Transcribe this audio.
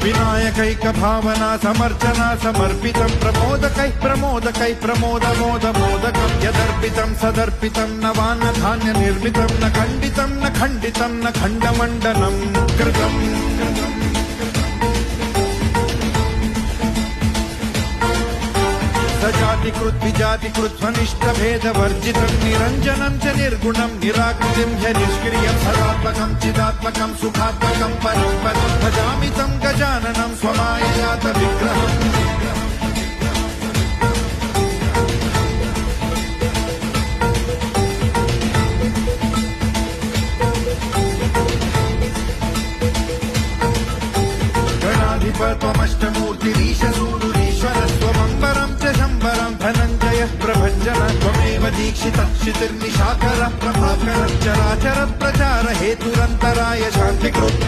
विनायकैक भावना समर्चना समर्पितं प्रमोदकै प्रमोदकै प्रमोदमोदमोदकं यदर्पितं सदर्पितं नवान्न धान्य निर्मितं न खण्डितं न खण्डितं न खण्डमण्डनं कृतम् सजातिकृत विजातिकृत स्वनिष्ठभेदवर्जितं निरञ्जनं च निर्गुणं निराकृतिं च निष्क्रियं सदात्मकं चिदात्मकं सुखात्मकं परं पदं भजामि तं गजाननं स्वमाययात विग्रहम् गणाधिपत्वमष्टमूर्तिरीशसूरुरीश्वरस्त्वमम्बरं च शम्बरं धनञ्जयः प्रभञ्जन त्वमेव दीक्षितः क्षितिर्निशाकरः प्रभाकरः चराचर प्रचार हेतुरन्तराय शान्तिकृत्